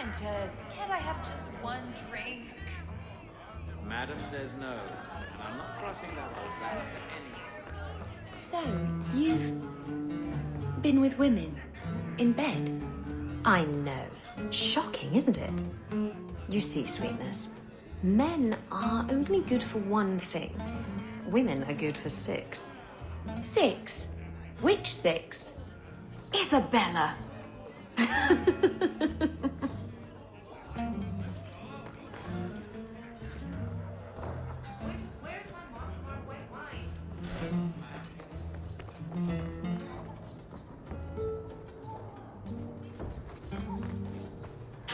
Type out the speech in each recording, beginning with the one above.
Apprentice, can't I have just one drink? Madam says no, and I'm not crossing that old barrier anyway. So, you've been with women in bed? I know. Shocking, isn't it? You see, sweetness, men are only good for one thing. Women are good for 6. 6? Which 6? Isabella!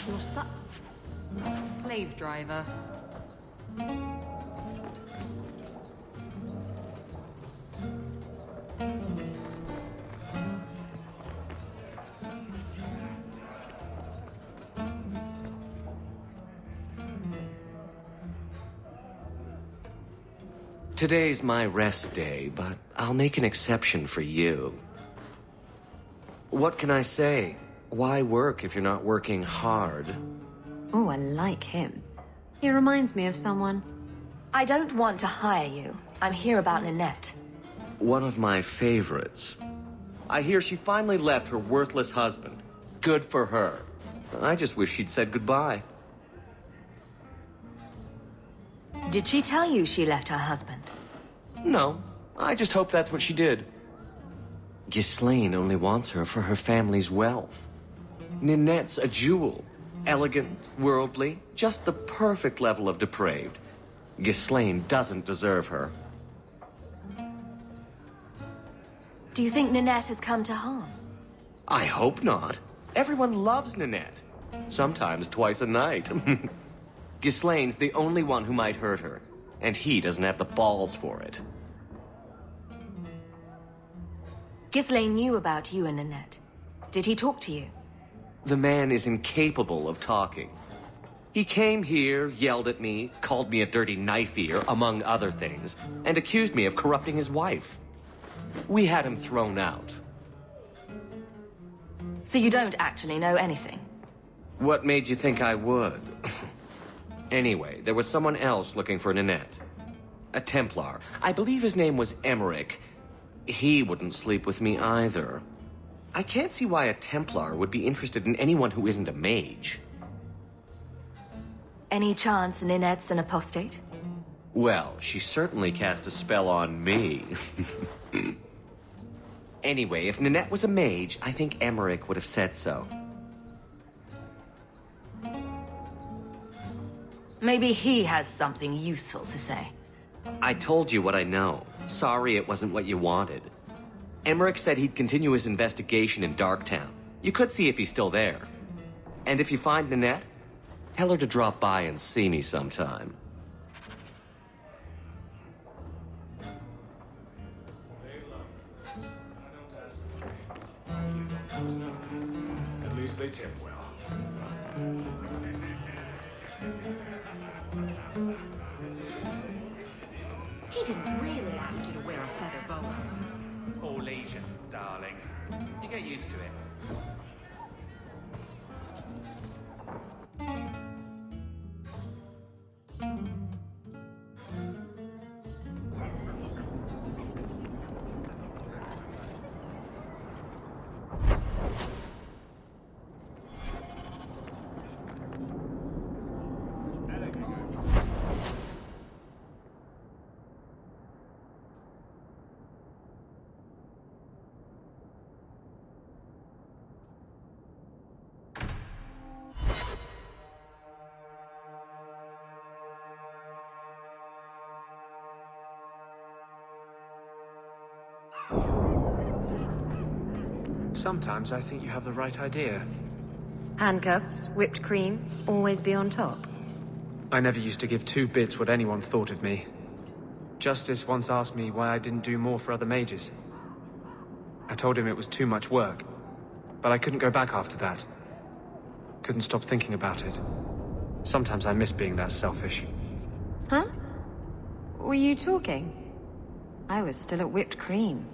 You're slave driver. Today's my rest day, but I'll make an exception for you. What can I say? Why work if you're not working hard? Oh, I like him. He reminds me of someone. I don't want to hire you. I'm here about Nanette. One of my favorites. I hear she finally left her worthless husband. Good for her. I just wish she'd said goodbye. Did she tell you she left her husband? No, I just hope that's what she did. Ghislaine only wants her for her family's wealth. Ninette's a jewel. Elegant, worldly, just the perfect level of depraved. Ghislaine doesn't deserve her. Do you think Nanette has come to harm? I hope not. Everyone loves Ninette. Sometimes twice a night. Ghislaine's the only one who might hurt her, and he doesn't have the balls for it. Ghislaine knew about you and Nanette. Did he talk to you? The man is incapable of talking. He came here, yelled at me, called me a dirty knife ear, among other things, and accused me of corrupting his wife. We had him thrown out. So you don't actually know anything? What made you think I would? Anyway, there was someone else looking for Ninette. A Templar. I believe his name was Emmerich. He wouldn't sleep with me either. I can't see why a Templar would be interested in anyone who isn't a mage. Any chance Ninette's an apostate? Well, she certainly cast a spell on me. Anyway, if Ninette was a mage, I think Emmerich would have said so. Maybe he has something useful to say. I told you what I know. Sorry it wasn't what you wanted. Emmerich said he'd continue his investigation in Darktown. You could see if he's still there. And if you find Ninette, tell her to drop by and see me sometime. At least they tip well. He didn't really ask you to wear a feather boa. All Asians, darling. You get used to it. Sometimes I think you have the right idea. Handcuffs, whipped cream, always be on top. I never used to give 2 bits what anyone thought of me. Justice once asked me why I didn't do more for other mages. I told him it was too much work, but I couldn't go back after that. Couldn't stop thinking about it. Sometimes I miss being that selfish. Huh? Were you talking? I was still at whipped cream.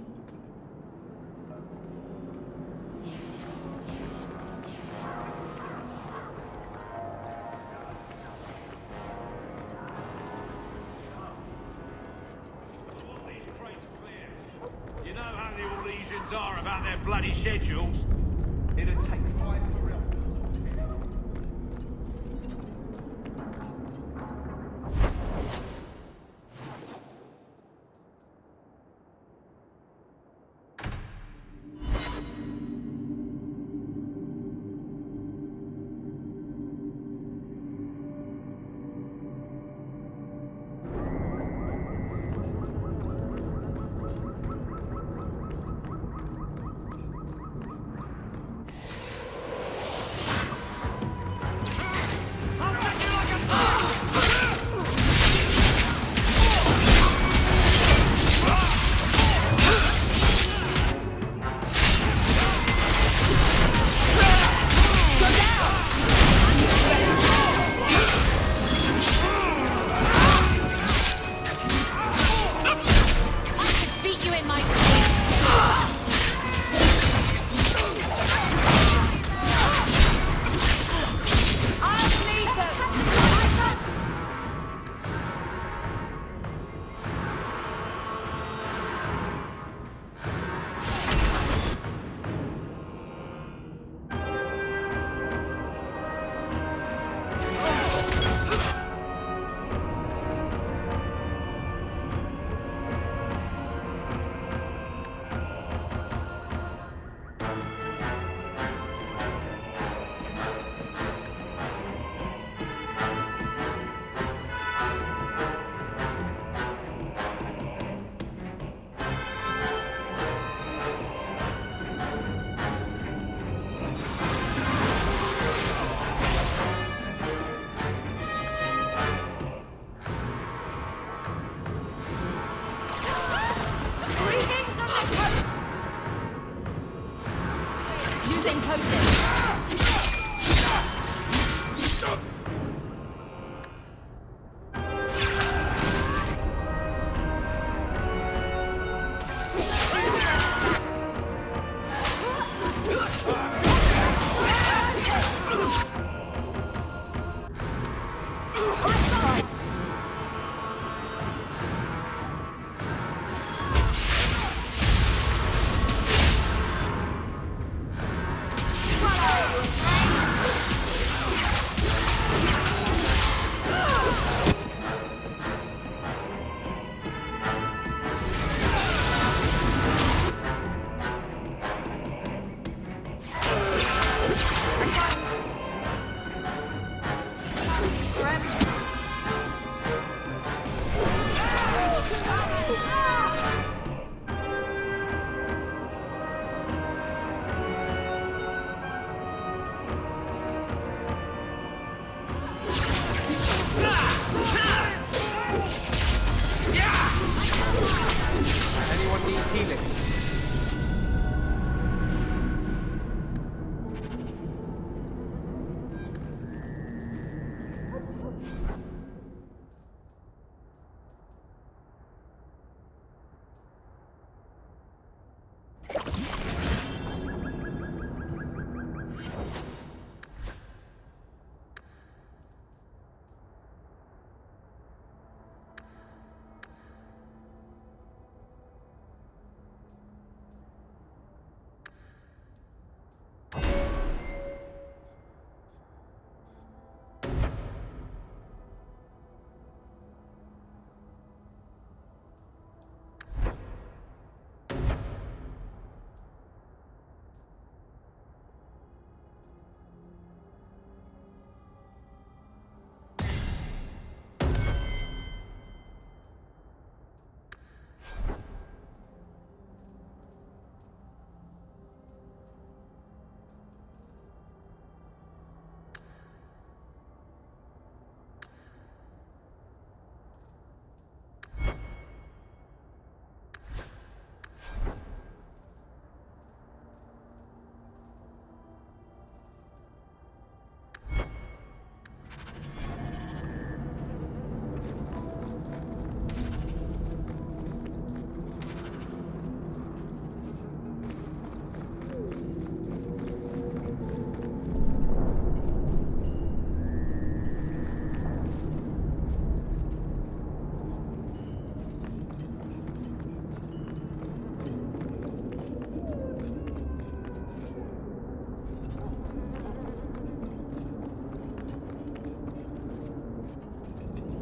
the Orlesians are about their bloody schedules. It'd take 5 for real.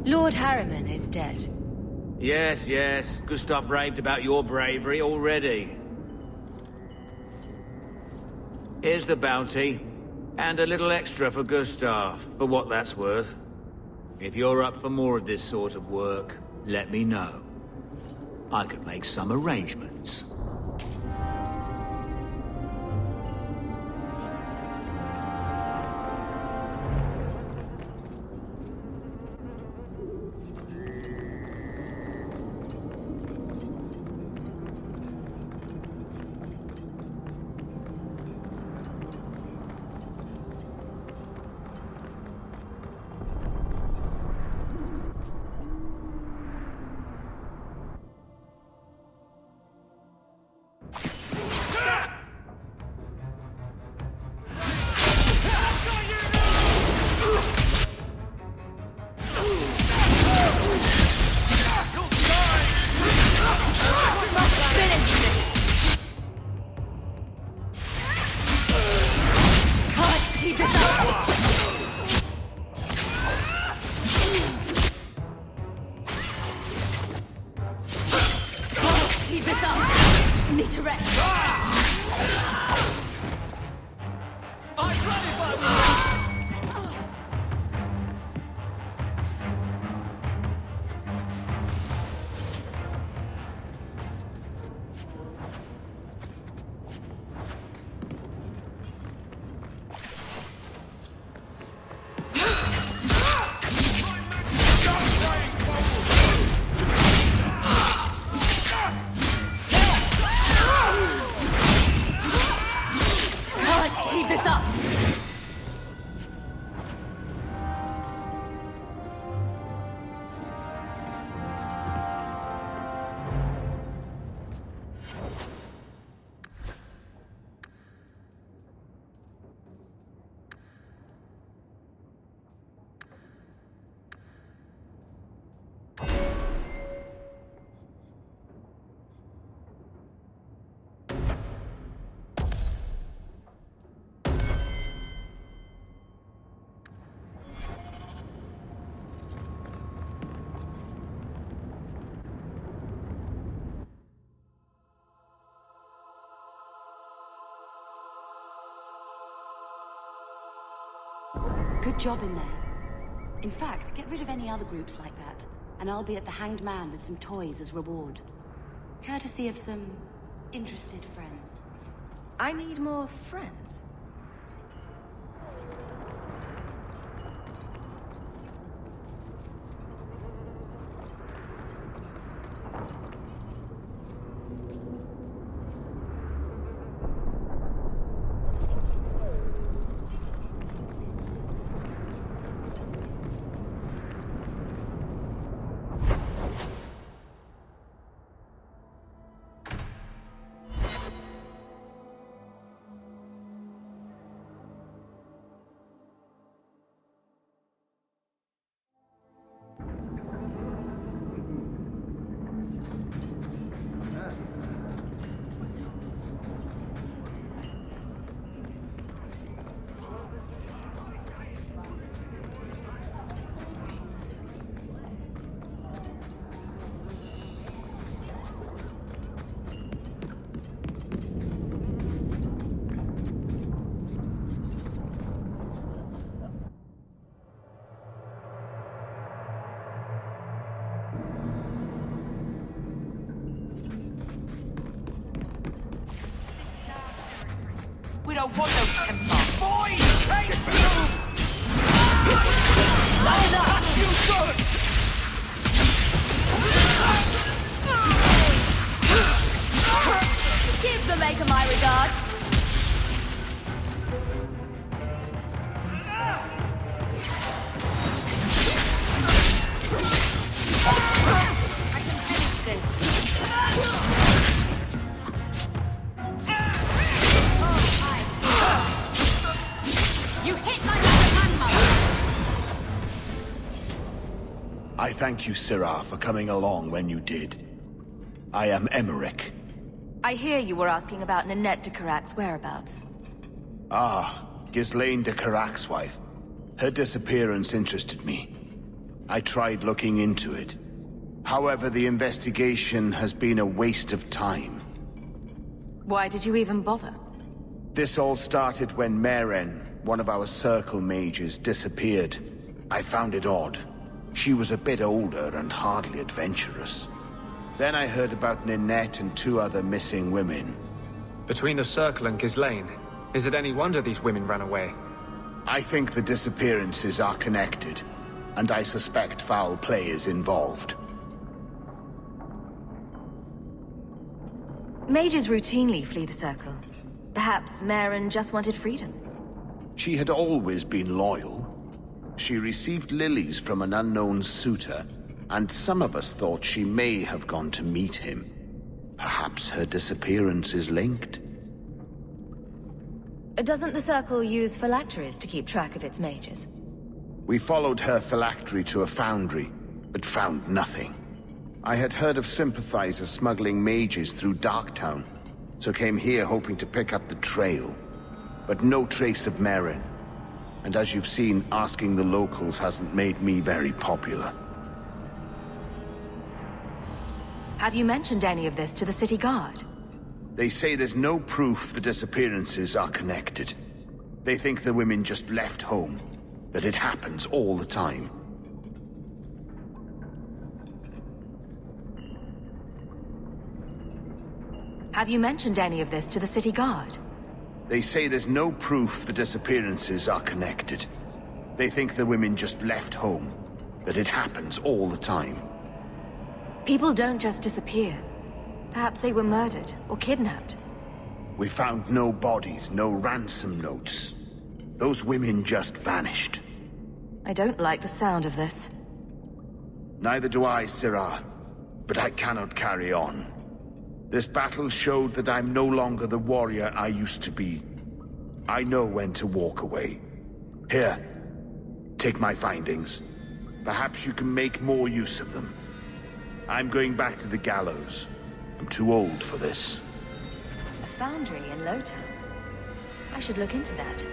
Lord Harriman is dead. Yes, yes. Gustav raved about your bravery already. Here's the bounty. And a little extra for Gustav, for what that's worth. If you're up for more of this sort of work, let me know. I could make some arrangements. Good job in there. In fact, get rid of any other groups like that, and I'll be at the Hanged Man with some toys as reward. Courtesy of some interested friends. I need more friends. We don't want no Templar. Boys, take it! You good! Give the maker my regards. I can finish this. You hit like a hammer. I thank you, Sirrah, for coming along when you did. I am Emmerich. I hear you were asking about Nanette de Carac's whereabouts. Ah, Ghislaine de Carac's wife. Her disappearance interested me. I tried looking into it. However, the investigation has been a waste of time. Why did you even bother? This all started when Maren, one of our Circle mages, disappeared. I found it odd. She was a bit older and hardly adventurous. Then I heard about Ninette and 2 other missing women. Between the Circle and Ghislaine, is it any wonder these women ran away? I think the disappearances are connected, and I suspect foul play is involved. Mages routinely flee the Circle. Perhaps Maren just wanted freedom. She had always been loyal. She received lilies from an unknown suitor, and some of us thought she may have gone to meet him. Perhaps her disappearance is linked. Doesn't the Circle use phylacteries to keep track of its mages? We followed her phylactery to a foundry, but found nothing. I had heard of sympathizers smuggling mages through Darktown, so came here hoping to pick up the trail. But no trace of Maren. And as you've seen, asking the locals hasn't made me very popular. Have you mentioned any of this to the city guard? They say there's no proof the disappearances are connected. They think the women just left home, that it happens all the time. Have you mentioned any of this to the city guard? They say there's no proof the disappearances are connected. They think the women just left home, that it happens all the time. People don't just disappear. Perhaps they were murdered or kidnapped. We found no bodies, no ransom notes. Those women just vanished. I don't like the sound of this. Neither do I, Syrah. But I cannot carry on. This battle showed that I'm no longer the warrior I used to be. I know when to walk away. Here, take my findings. Perhaps you can make more use of them. I'm going back to the gallows. I'm too old for this. A foundry in Lowtown. I should look into that.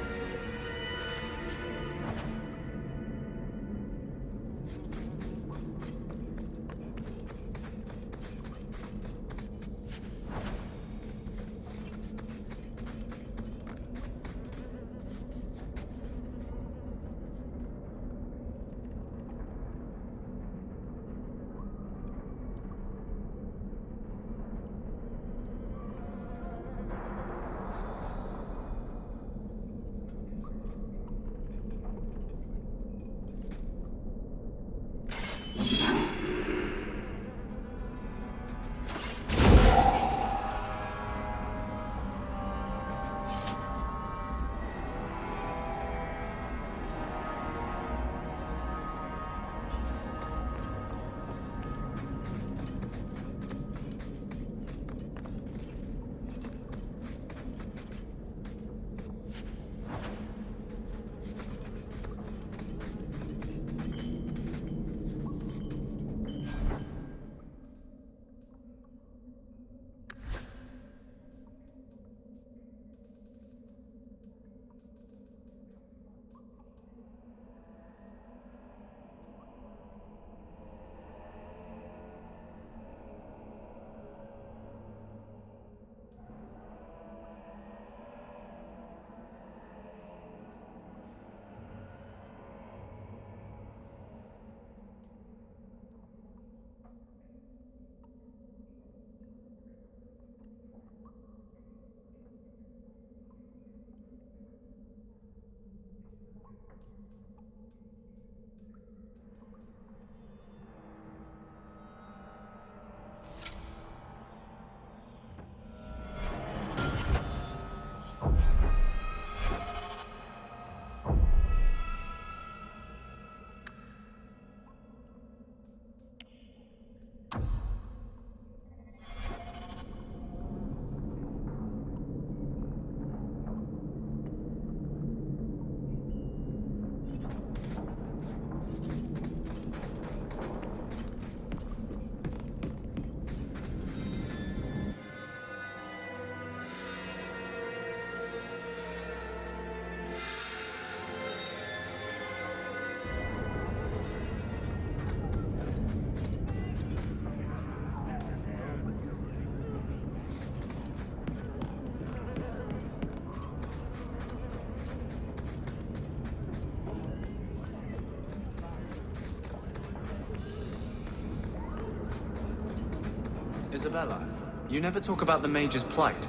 Isabella, you never talk about the Major's plight.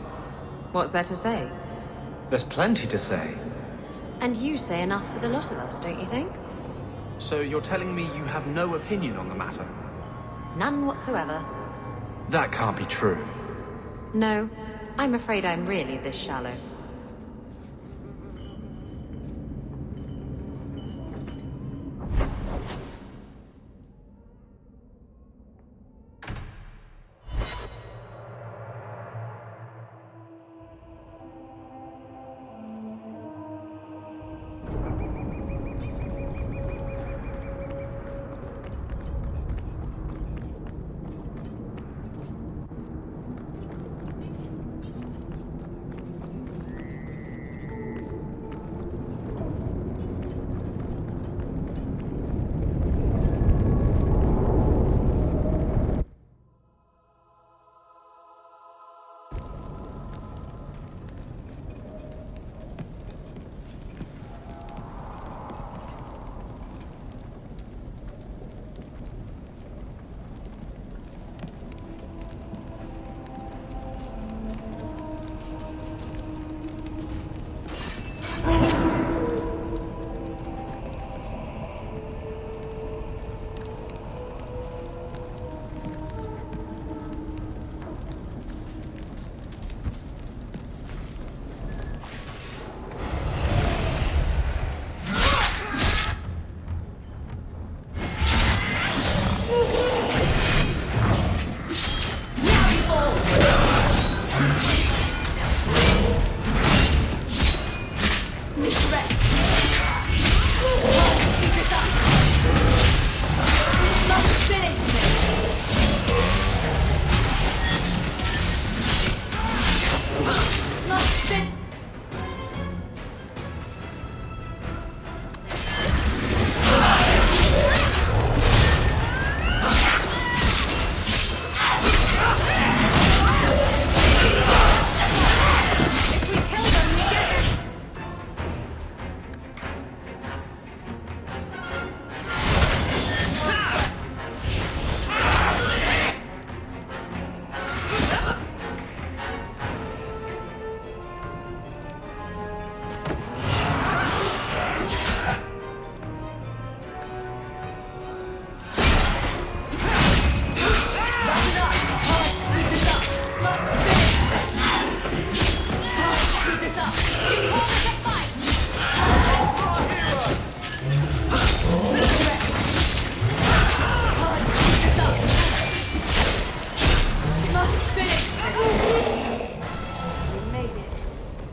What's there to say? There's plenty to say. And you say enough for the lot of us, don't you think? So you're telling me you have no opinion on the matter? None whatsoever. That can't be true. No, I'm afraid I'm really this shallow.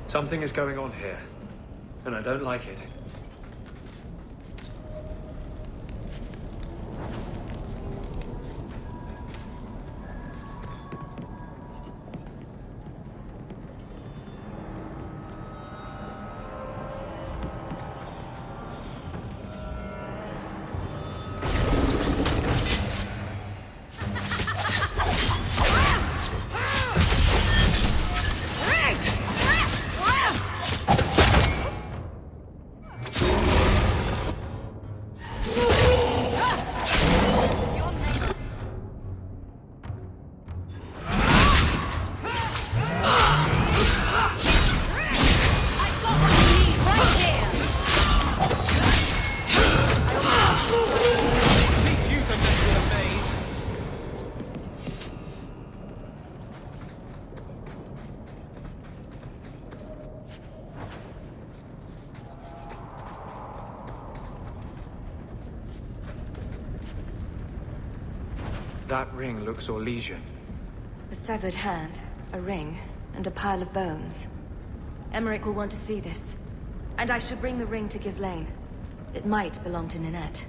Something is going on here, and I don't like it. That ring looks Orlesian. A severed hand, a ring, and a pile of bones. Emmerich will want to see this. And I should bring the ring to Ghislaine. It might belong to Ninette.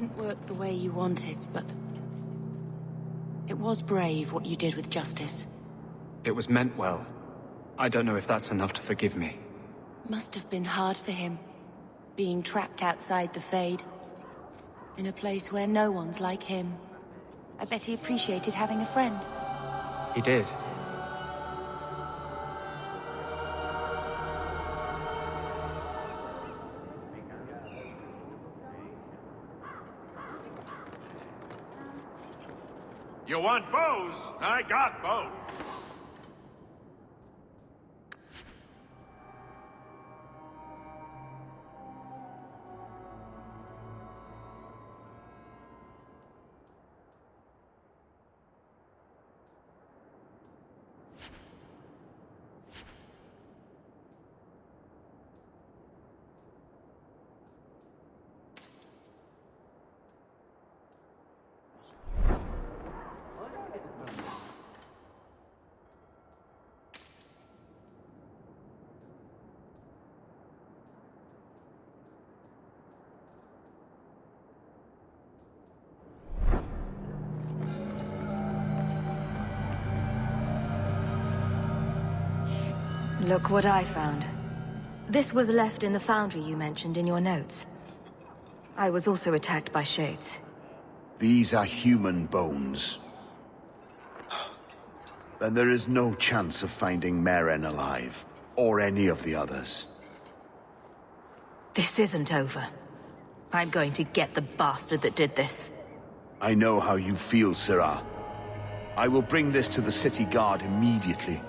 didn't work the way you wanted, but... it was brave what you did with Justice. It was meant well. I don't know if that's enough to forgive me. Must have been hard for him, being trapped outside the Fade. In a place where no one's like him. I bet he appreciated having a friend. He did. You want bows? I got bows. Look what I found. This was left in the foundry you mentioned in your notes. I was also attacked by shades. These are human bones. Then there is no chance of finding Meren alive, or any of the others. This isn't over. I'm going to get the bastard that did this. I know how you feel, Syrah. I will bring this to the city guard immediately.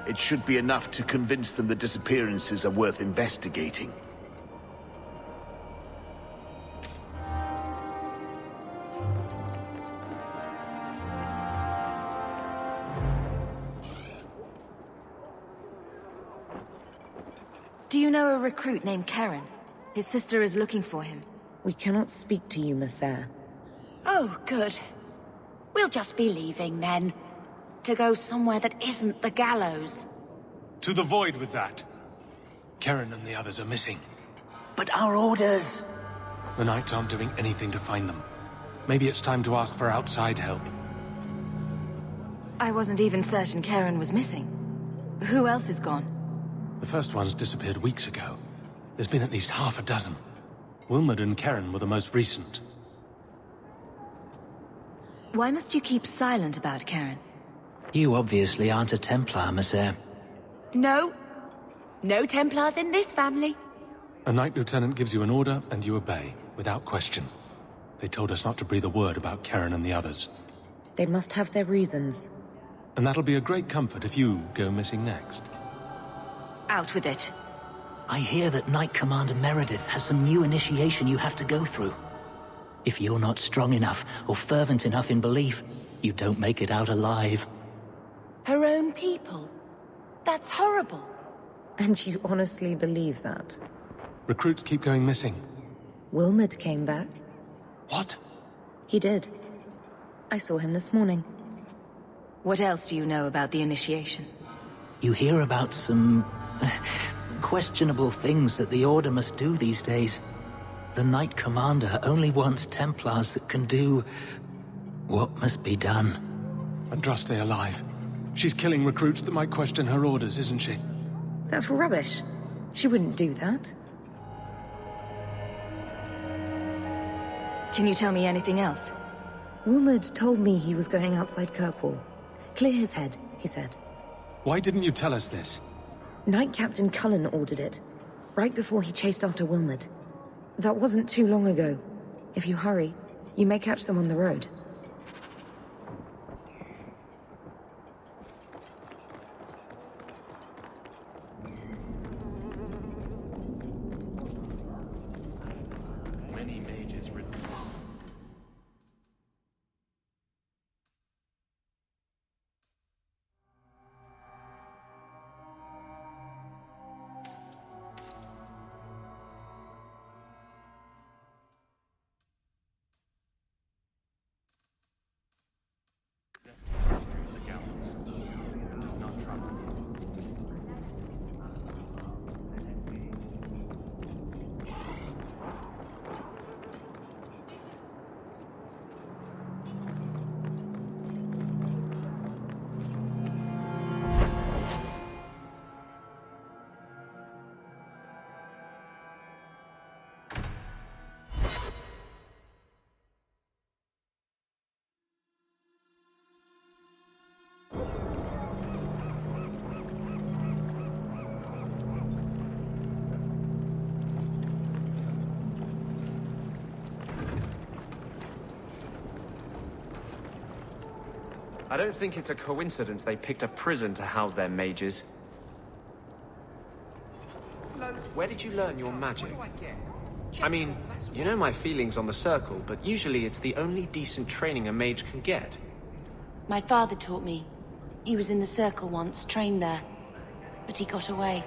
It should be enough to convince them the disappearances are worth investigating. Do you know a recruit named Karen? His sister is looking for him. We cannot speak to you, Messer. Oh, good. We'll just be leaving then. To go somewhere that isn't the gallows. To the void with that. Karen and the others are missing. But our orders... The Knights aren't doing anything to find them. Maybe it's time to ask for outside help. I wasn't even certain Karen was missing. Who else is gone? The first ones disappeared weeks ago. There's been at least half a dozen. Wilmot and Karen were the most recent. Why must you keep silent about Karen? You obviously aren't a Templar, Messer. No. No Templars in this family. A Knight Lieutenant gives you an order, and you obey, without question. They told us not to breathe a word about Karen and the others. They must have their reasons. And that'll be a great comfort if you go missing next. Out with it. I hear that Knight Commander Meredith has some new initiation you have to go through. If you're not strong enough or fervent enough in belief, you don't make it out alive. Her own people. That's horrible. And you honestly believe that? Recruits keep going missing. Wilmot came back. What? He did. I saw him this morning. What else do you know about the initiation? You hear about some... questionable things that the Order must do these days. The Knight Commander only wants Templars that can do... what must be done. Andraste alive. She's killing recruits that might question her orders, isn't she? That's rubbish. She wouldn't do that. Can you tell me anything else? Wilmot told me he was going outside Kirkwall. Clear his head, he said. Why didn't you tell us this? Knight Captain Cullen ordered it, right before he chased after Wilmot. That wasn't too long ago. If you hurry, you may catch them on the road. Many mages I don't think it's a coincidence they picked a prison to house their mages. Where did you learn your magic? I mean, you know my feelings on the Circle, but usually it's the only decent training a mage can get. My father taught me. He was in the Circle once, trained there. But he got away.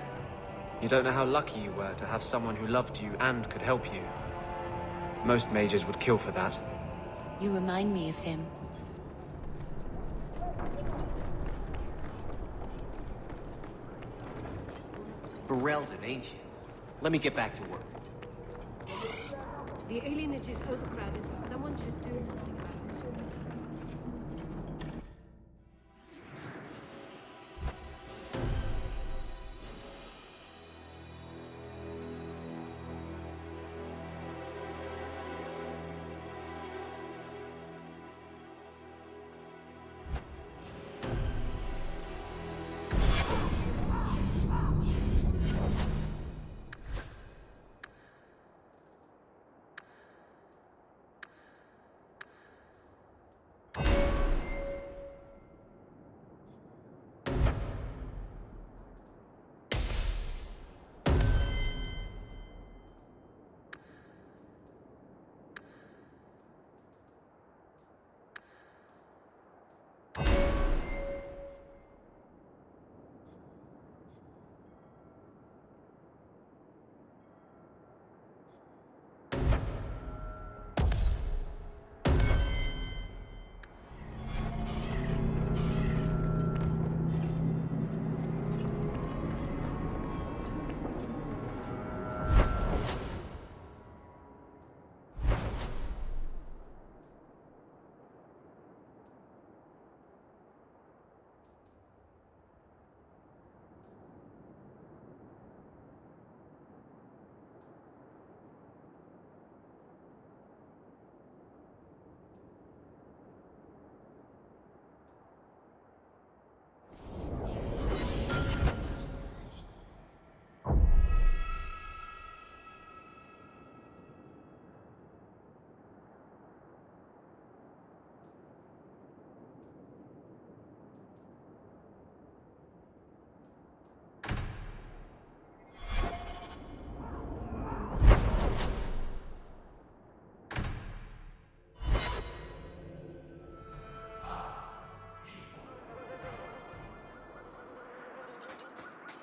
You don't know how lucky you were to have someone who loved you and could help you. Most mages would kill for that. You remind me of him. Ferelden, ain't you? Let me get back to work. The alienage is overcrowded. Someone should do something about it.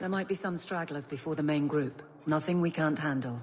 There might be some stragglers before the main group. Nothing we can't handle.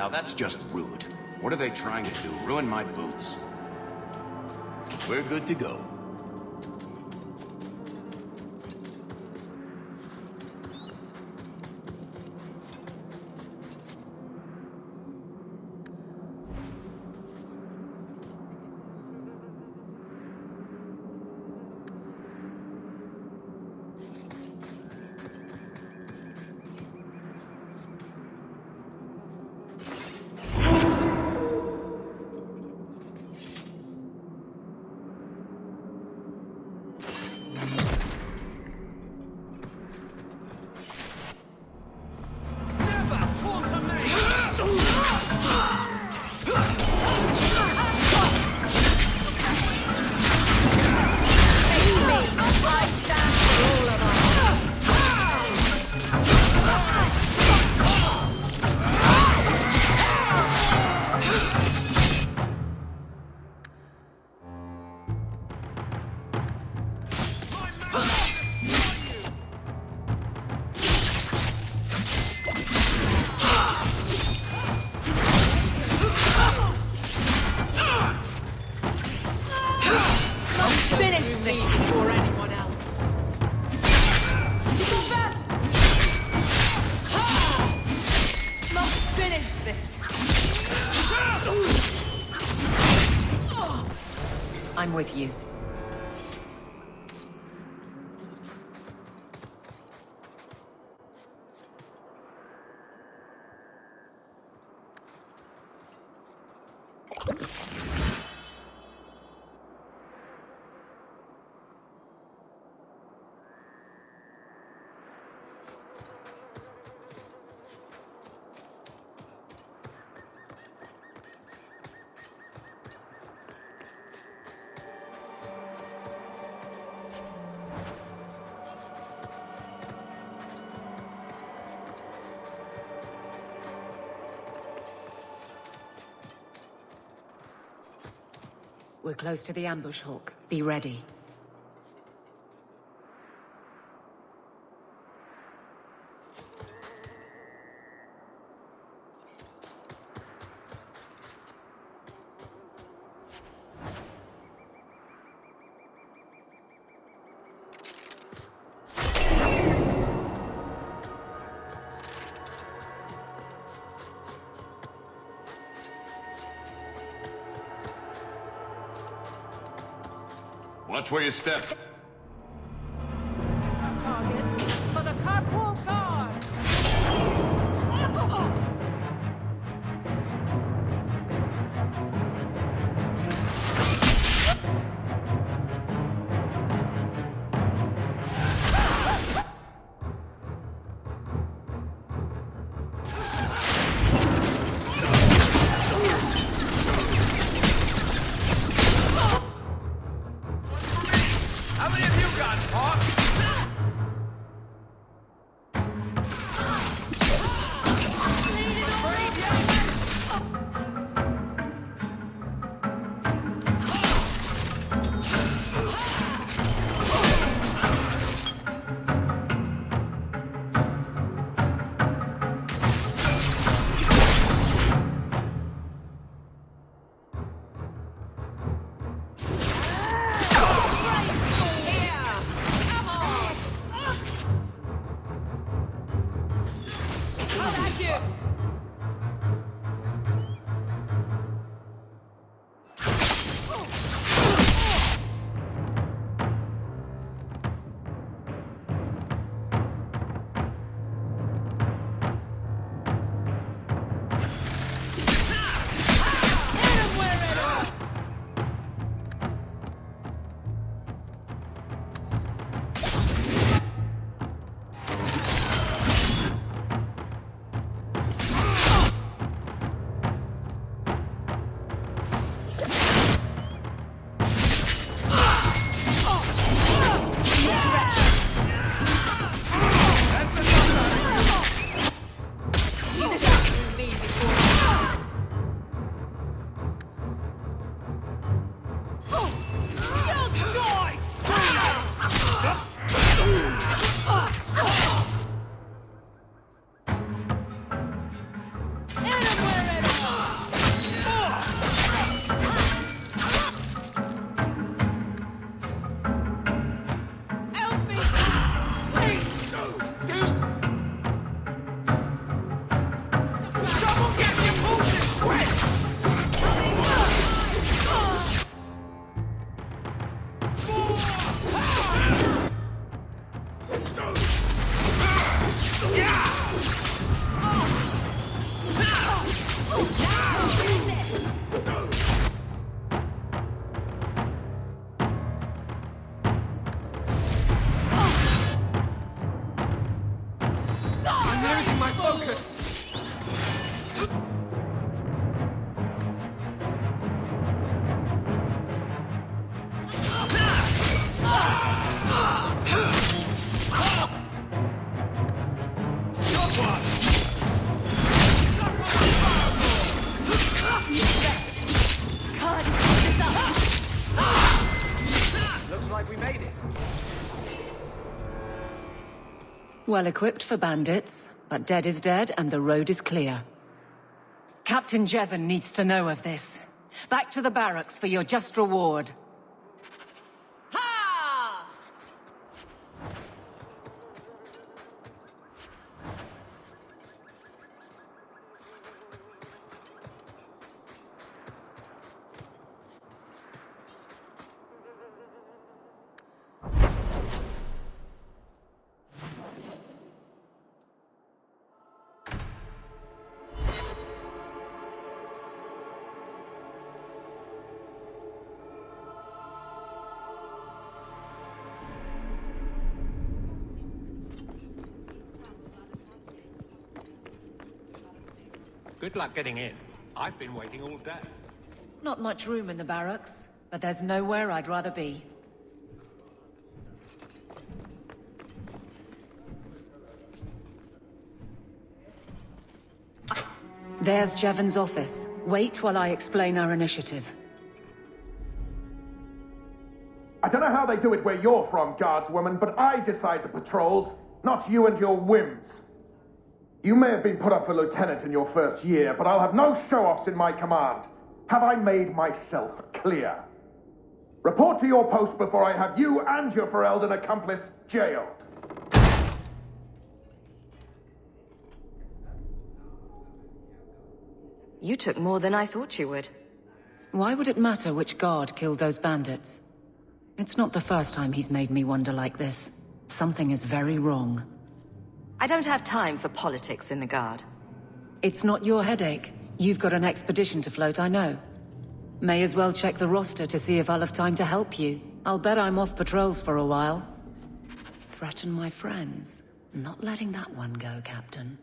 Now that's just rude. What are they trying to do? Ruin my boots? We're good to go. I'm with you. We're close to the ambush, Hawk. Be ready. Watch where you step. Targets for the carpool guard! like we made it. Well equipped for bandits, but dead is dead and the road is clear. Captain Jevon needs to know of this. Back to the barracks for your just reward. Ha! Good luck getting in. I've been waiting all day. Not much room in the barracks, but there's nowhere I'd rather be. There's Jevon's office. Wait while I explain our initiative. I don't know how they do it where you're from, guardswoman, but I decide the patrols, not you and your whims. You may have been put up for lieutenant in your first year, but I'll have no show-offs in my command. Have I made myself clear? Report to your post before I have you and your Ferelden accomplice jailed. You took more than I thought you would. Why would it matter which guard killed those bandits? It's not the first time he's made me wonder like this. Something is very wrong. I don't have time for politics in the Guard. It's not your headache. You've got an expedition to float, I know. May as well check the roster to see if I'll have time to help you. I'll bet I'm off patrols for a while. Threaten my friends. Not letting that one go, Captain.